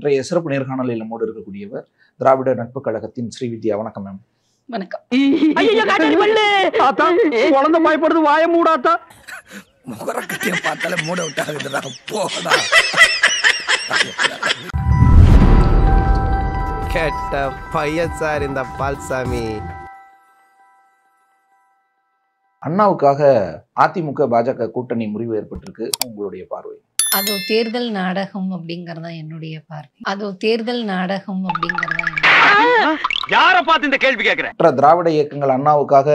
இன்றைய சிறப்பு நேர்காணலில் நம்மோடு இருக்கக்கூடியவர் திராவிட நட்பு கழகத்தின் ஸ்ரீவித்யா. வணக்கம் மேம். வணக்கம். குழந்தை பயப்படுது, வாய மூடாத்தா. முகரக்கட்டையை பார்த்தாலே மூட விட்டாங்க. போடா கேட்ட பையன் சார் இந்த பால்சாமி. அண்ணாவுக்காக அதிமுக பாஜக கூட்டணி முறிவு ஏற்பட்டிருக்கு, உங்களுடைய பார்வை? அது தேர்தல் நாடகம் அப்படிங்கறதா என்னுடைய பார்வை. அது தேர்தல் நாடகம் அப்படிங்கறதா. யார பார்த்து இந்த கேள்வி கேக்குற? மற்ற திராவிட இயக்கங்கள் அண்ணாவுக்காக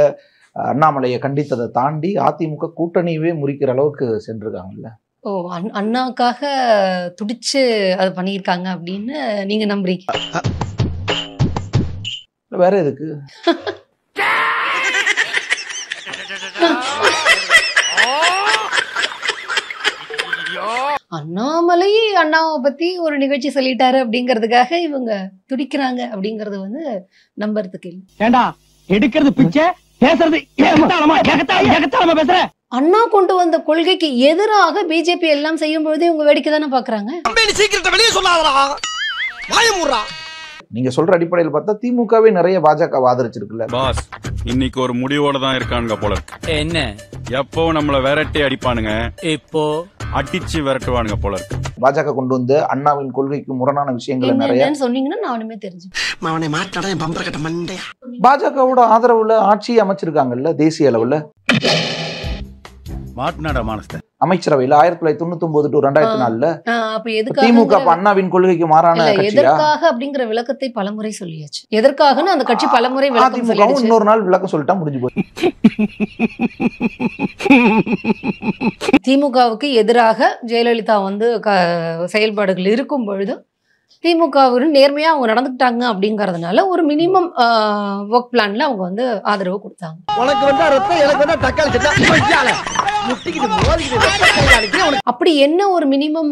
அண்ணாமலையை கண்டித்ததை தாண்டி அதிமுக கூட்டணியவே முறிக்கிற அளவுக்கு சென்றிருக்காங்கல்ல. ஓ, அண்ணாவுக்காக துடிச்சு அது பண்ணியிருக்காங்க அப்படின்னு நீங்க நம்புறீங்க? வேற எதுக்கு? அண்ணாமலை அண்ணாவை பத்தி ஒரு நிகழ்ச்சி சொல்லிட்டாரு அப்படிங்கறதுக்காக இவங்க துடிக்கிறாங்க அப்படிங்கறது வந்து நம்புறதுக்கு இல்லை. ஏண்டா எடுக்கிறது பிச்சை, பேசுறது ஏகத்தாளமா பேசுற. அண்ணா கொண்டு வந்த கொள்கைக்கு எதிராக பிஜேபி எல்லாம் செய்யும் பொழுது இவங்க வேடிக்கை தானே பாக்குறாங்க. வெளியே சொல்லாதடா, வாய மூடுறா. நீங்க சொல்ற அடிப்படையில் பார்த்தா திமுகவே நிறைய பாஜக ஆதரிச்சிருக்குல்ல. பாஸ் இன்னைக்கு ஒரு முடிவோட தான் இருக்கானுங்க போல இருக்கு. என்ன எப்போ நம்மள விரட்டி அடிப்பானுங்க, இப்போ அடிச்சு விரட்டுவானுங்க போல இருக்கு. பாஜக கொண்டு வந்து அண்ணாவின் கொள்கைக்கு முரணான விஷயங்களை நிறைய சொன்னீங்கன்னா நானுமே தெரிஞ்சு அவனை மாட்டாடா, என் பம்பர கட்ட மண்டையா. பாஜகவோட ஆதரவுல ஆட்சி அமைச்சிருக்காங்கல்ல தேசிய அளவுல. மாட்டுநாடா மானஸ்த அமைச்சரவையில 1999 to 2004 அப்ப எதுக்காக திமுக அண்ணாவின் கொள்கைக்கு மாறான கட்சியா? எதற்காக அப்படிங்கிற விளக்கத்தை பலமுறை சொல்லியாச்சு. எதற்காகன்னு அந்த கட்சி பலமுறை விளக்கம் அதிமுக சொல்லிடுச்சு. இன்னொரு நாள் விளக்கம் சொல்லிட்டா முடிஞ்சு போய். திமுகவுக்கு எதிராக ஜெயலலிதா வந்து செயல்பாடுகள் இருக்கும் பொழுது திமுகவிற்கு நேர்மையா அவங்க நடந்துக்கிட்டாங்க அப்படிங்கறதுனால ஒரு மினிமம் ஒர்க் பிளான்ல அவங்க வந்து ஆதரவு கொடுத்தாங்க. உனக்கு வந்தா ரத்தம், எனக்கு வந்தா தக்காளி சட்னி. அப்படி என்ன ஒரு மினிமம்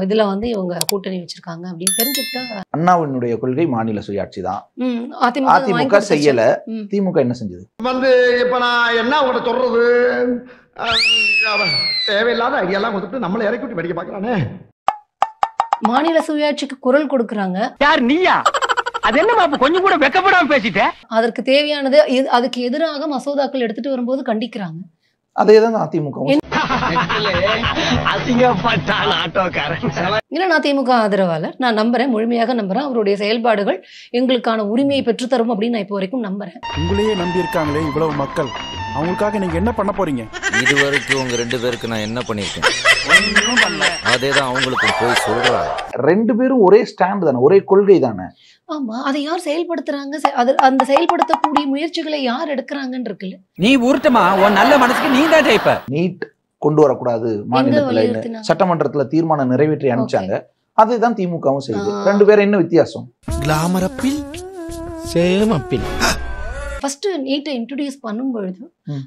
இதுல வந்து இவங்க கூட்டணி வச்சிருக்காங்க அப்படின்னு தெரிஞ்சுக்கிட்டா. அண்ணாவினுடைய கொள்கை மாநில சுயாட்சி தான். அதிமுக செய்யல, திமுக என்ன செஞ்சது? இப்ப நான் என்ன உங்கள்ட்ட சொல்றது, தேவையில்லாத ஐடியாலாம் கொடுத்துட்டு நம்மளை இறக்கி விட்டு படிக்க பாக்குறானே. மாநில சுயாட்சிக்கு குரல் கொடுக்கறாங்க. யார் நீயா? அது என்னமா கொஞ்சம் கூட வெக்கப்படாம பேசிட்ட? அதற்கு தேவையானது அதுக்கு எதிராக மசோதாக்கள் எடுத்துட்டு வரும்போது கண்டிக்கிறாங்க. அதேதான் அதிமுக. இல்ல, நான் திமுக ஆதரவாளர். நான் நம்புறேன், முழுமையாக நம்புறேன். அவருடைய செயல்பாடுகள் எங்களுக்கான உரிமையை பெற்றுத்தரும் அப்படின்னு நான் இப்போ வரைக்கும் நம்புறேன். உங்களையே நம்பி இருக்காங்களே இவ்வளவு மக்கள், அவங்களுக்காக நீங்க என்ன பண்ண போறீங்க? இது வரைக்கும் உங்க 2 பேருக்கு நான் என்ன பண்ணிருக்கேன்? அதேதான் அவங்களுக்கும் போய் சொல்றாங்க. 2 பேரும் ஒரே ஸ்டாண்ட் தானே, ஒரே கொள்கை தானே. ஆமா, அதை யார் செயல்படுத்துறாங்க, அந்த செயல்படுத்தக்கூடிய முயற்சிகளை யார் எடுக்கிறாங்கன்னு இருக்குல்ல. நீ ஊர்த்தமா உன் நல்ல மனசுக்கு நீ தான் ஜெயிப்ப. நீட் கொண்டு வரக்கூடாது மாநிலத்துல, சட்டமன்றத்துல தீர்மானம் நிறைவேற்றி அனுப்பிச்சாங்க. அதுதான் திமுகவும் செய்யுது. 2 பேரும் என்ன வித்தியாசம்? கிளாமர் அப்பில், சேம் அப்பில். ஃபர்ஸ்ட் நீட்டை இன்ட்ரோடியூஸ் பண்ணும் பொழுது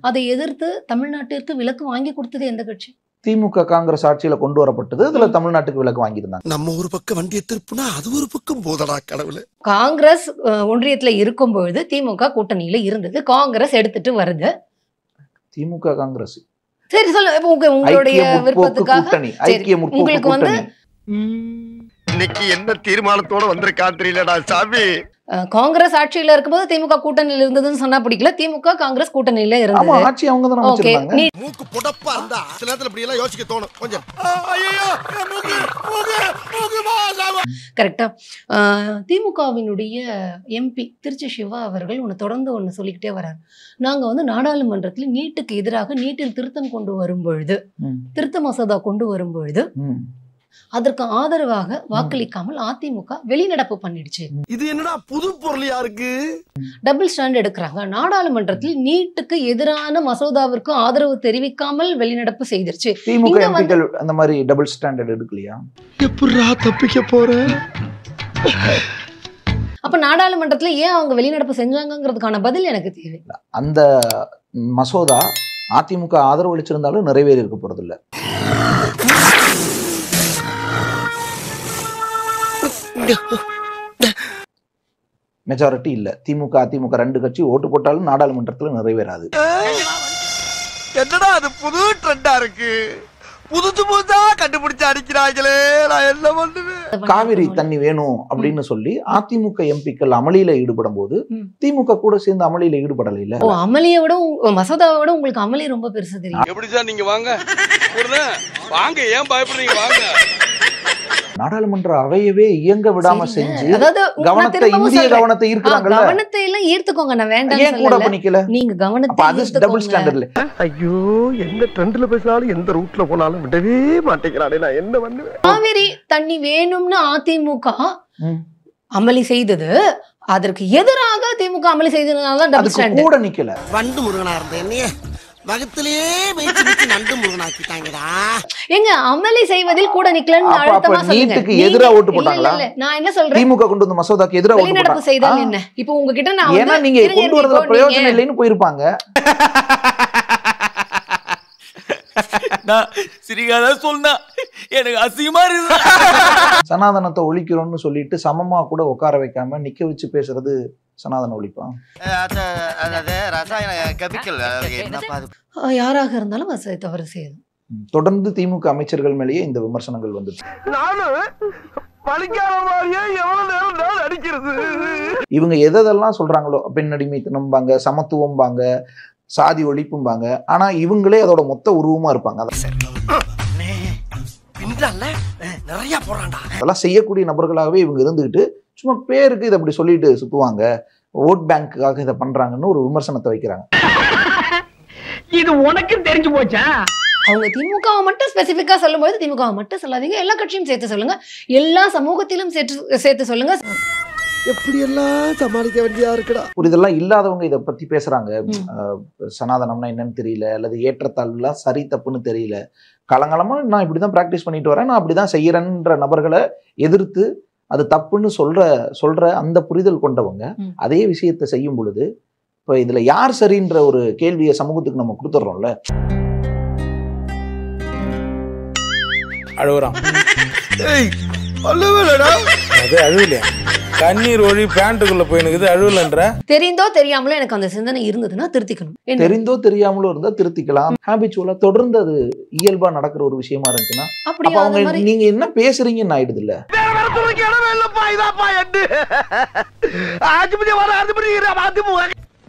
அதை எதிர்த்து தமிழ்நாட்டிற்கு விலக்கு வாங்கி கொடுத்தது எந்த கட்சி? திமுக காங்கிரஸ் ஆட்சியில கொண்டு வரப்பட்டது. அதுல தமிழ்நாட்டுக்கு விலக்கு வாங்கியிருந்தாங்க. நம்ம ஒரு பக்கம் வண்டியை திருப்புனா அது ஒரு பக்கம் போதடா கடவுளே. காங்கிரஸ் ஒன்றியத்துல இருக்கும் பொழுது திமுக கூட்டணியில இருந்தது. காங்கிரஸ் எடுத்துட்டு வருது. திமுக காங்கிரஸ் சரி சொல்லு, உங்களுடைய விருப்பத்துக்காக ஐக்கிய முற்போக்கு உங்களுக்கு வந்து இன்னைக்கு என்ன தீர்மானத்தோட வந்திருக்கா தெரியலடா சாமி. காங்கிரஸ் ஆட்சியில இருக்கும்போது திமுக கூட்டணியில இருந்ததுன்னு சொன்னா பிடிக்கல. திமுக காங்கிரஸ் கூட்டணியில இருந்தது. ஆட்சி அவங்க தான் அமைச்சிருந்தாங்க. மூக்கு புடப்பா இருந்தா சில நேரத்துல இப்படி எல்லாம் யோசிக்க தோணும் கொஞ்சம். கரெக்டா. திமுகவினுடைய எம்பி திருச்சி சிவா அவர்கள் தொடர்ந்து சொல்லிக்கிட்டே வர்றாரு. நாங்க வந்து நாடாளுமன்றத்தில் நீட்டுக்கு எதிராக நீட்டில் திருத்தம் கொண்டு வரும் பொழுது, திருத்த மசோதா கொண்டு வரும் பொழுது அதற்கு ஆதரவாக வாக்களிக்காமல் அதிமுக வெளிநடப்பு பண்ணிடுச்சு. இது என்னடா புது பொருளியா இருக்கு? டபுள் ஸ்டாண்ட் எடுக்கிறாங்க. நாடாளுமன்றத்தில் நீட்டுக்கு எதிரான மசோதாவிற்கு ஆதரவு தெரிவிக்காமல் வெளிநடப்பு செய்திருச்சு. திமுக எம்பிக்கள் அந்த மாதிரி டபுள் ஸ்டாண்டர்ட் எடுக்கலையா? எப்படிடா தப்பிக்க போற? அப்ப நாடாளுமன்றத்துல ஏன் அவங்க வெளிநடப்பு செஞ்சாங்கிறதுக்கான பதில் எனக்கு தேவை. அந்த மசோதா அதிமுக ஆதரவு அளிச்சிருந்தாலும் நிறைவேறி இருக்க போறது இல்ல. மெஜாரிட்டி இல்ல. திமுக அதிமுக 2 கட்சி ஓட்டு போட்டாலும் நாடாளுமன்றத்துல நிறைவேறாது. என்னடா அது புது ட்ரெண்டா இருக்கு? புதுசா கண்டுபிடிச்சு அடிக்கிறாங்களே, நான் என்ன பண்ணுவேன்? காவிரி தண்ணி வேணும் அப்படின்னு சொல்லி அதிமுக எம்பிக்கள் அமளியில ஈடுபடும் போது திமுக கூட சேர்ந்து அமளியில ஈடுபடல இல்ல. அமளியை விட மசோதாவை விட உங்களுக்கு அமளி ரொம்ப பெருசு தெரியும். எப்படி சார் நீங்க வாங்க வாங்க, ஏன் பயப்படுறீங்க வாங்க. நாடாளுமன்ற அவையவே இயங்க விடாம செஞ்சு கவனத்தை ஈர்க்கிறாங்கல்ல, கவனத்தை எல்லாம் ஈர்த்துக்கோங்க. நான் வேண்டாம் ஏன் கூட பண்ணிக்கல? நீங்க கவனத்தை டபுள் ஸ்டாண்டர்ட்ல. ஐயோ, எந்த ட்ரெண்ட்ல பேசினாலும் எந்த ரூட்ல போனாலும் விடவே மாட்டேங்கிறானே, நான் என்ன பண்ணுவேன்? காவிரி தண்ணி வேணும்னு அதிமுக அமளி செய்தது, அதற்கு எதிராக திமுக அமளி செய்ததுனால டபுள் ஸ்டாண்டர்ட். கூட நிக்கல. வண்டு முருகனா இருந்த என்னைய வகத்திலேயே வெயிச்சு நண்டு முருகனாக்கிட்டாங்கடா. எங்க அமளி செய்வதில் கூட நிக்கலன்னு அழுத்தமா சொல்லுங்க. நீட்டுக்கு எதிரா ஓட்டு போட்டாங்களா? நான் என்ன சொல்றேன், திமுக கொண்டு வந்த மசோதாக்கு எதிரா ஓட்டு போட்டாங்க. வெளிநடப்பு செய்தால் என்ன? இப்போ உங்ககிட்ட நான் ஏன்னா நீங்க கொண்டு வரதுல பிரயோஜனம் இல்லைன்னு போயிருப்பாங்க. சிரிக்காத சொன்னா எனக்கு அசிங்கமா இருக்கு. சனாதனத்தை ஒழிக்கிறோம்னு சொல்லிட்டு சமமா கூட உட்கார வைக்காம நிக்க வச்சு பேசுறது சனாதன ஒழிப்பா? யாராக இருந்தாலும் அது தவறு செய்யுது. தொடர்ந்து திமுக அமைச்சர்கள் மேலேயே இந்த விமர்சனங்கள் வந்துச்சு. இவங்க எதெல்லாம் சொல்றாங்களோ, பெண் அடிமைத்தனம்பாங்க, சமத்துவம்பாங்க, சாதி ஒழிப்பும்பாங்க, ஆனா இவங்களே அதோட மொத்த உருவமா இருப்பாங்க. அதெல்லாம் செய்யக்கூடிய நபர்களாகவே இவங்க இருந்துகிட்டு சும்மா பேருக்கு இதை அப்படி சொல்லிட்டு சுத்துவாங்க, ஓட் பேங்க்குக்காக இதை பண்றாங்கன்னு ஒரு விமர்சனத்தை வைக்கிறாங்க. இது உனக்கு தெரிஞ்சு போச்சா? அவங்க திமுகவை மட்டும் ஸ்பெசிபிக்கா சொல்லும்போது திமுகவை மட்டும் சொல்லாதீங்க, எல்லா கட்சியும் சேர்த்து சொல்லுங்க, எல்லா சமூகத்திலும் சேர்த்து சொல்லுங்க. எப்படி எல்லாம் சமாளிக்க வேண்டியதா இருக்குடா. ஒரு இதெல்லாம் இல்லாதவங்க இதை பத்தி பேசுறாங்க. சனாதனம்னா என்னன்னு தெரியல, அல்லது ஏற்றத்தாழ்வுலாம் சரி தப்புன்னு தெரியல, காலங்காலமா நான் இப்படிதான் பிராக்டிஸ் பண்ணிட்டு வரேன், நான் அப்படிதான் செய்யறேன்ற நபர்களை எதிர்த்து அது தப்புன்னு சொல்ற அந்த புரிதல் கொண்டவங்க அதே விஷயத்தை செய்யும் பொழுது இப்ப இதுல யார் சரின்ற ஒரு கேள்வியை சமூகத்துக்கு நம்ம கொடுத்துட்றோம்ல. அழுகுறான். அது அழுவலையா? கண்ணீர் ஒழி பேண்ட்டுக்குள்ள போயினுக்குது, அழுவலன்ற. தெரிந்தோ தெரியாமலோ எனக்கு அந்த சிந்தனை இருந்ததுன்னா திருத்திக்கணும். தெரிந்தோ தெரியாமலோ இருந்தா திருத்திக்கலாம். ஹாபிச்சுவலா தொடர்ந்து அது இயல்பா நடக்கிற ஒரு விஷயமா இருந்துச்சுன்னா அப்ப அவங்க நீங்க என்ன பேசுறீங்கன்னு ஆயிடுது இல்ல.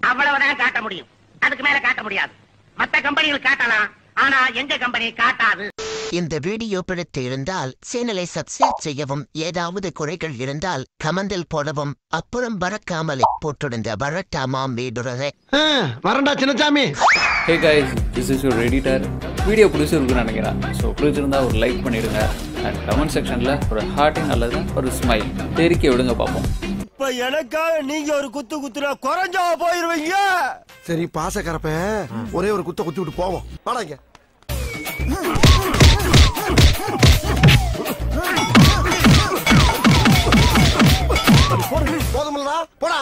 அவ்வளவுதான் காட்ட முடியும், அதுக்கு மேல காட்ட முடியாது. மத்த கம்பெனிகள் காட்டலாம், ஆனா எங்க கம்பெனி காட்டாது. இந்த வீடியோ பிடித்து இருந்தால் சேனலை சப்ஸ்கிரைப் செய்யவும், ஏதாவது குறைகள் இருந்தால் கமெண்டில் போடவும், அப்புறம் பறக்காமலே போட்டிருந்த வரட்டாமாம் வீடுறதை வரண்டா Chinnasamy. Hey guys, this is your editor. Video பிடிச்சிருக்குன்னு நினைக்கிறேன். ஸோ பிடிச்சிருந்தா ஒரு லைக் பண்ணிடுங்க, அண்ட் கமெண்ட் செக்ஷன்ல ஒரு ஹார்ட்டிங் அல்லது ஒரு ஸ்மைல் தெரிக்க விடுங்க பார்ப்போம். இப்ப எனக்காக நீங்க ஒரு குத்துனா குறைஞ்சா போயிருவீங்க. சரி பாசக்கரப்ப ஒரே ஒரு குத்தி விட்டு போவோம். வாடாங்க. போதுமில்லடா, போடா.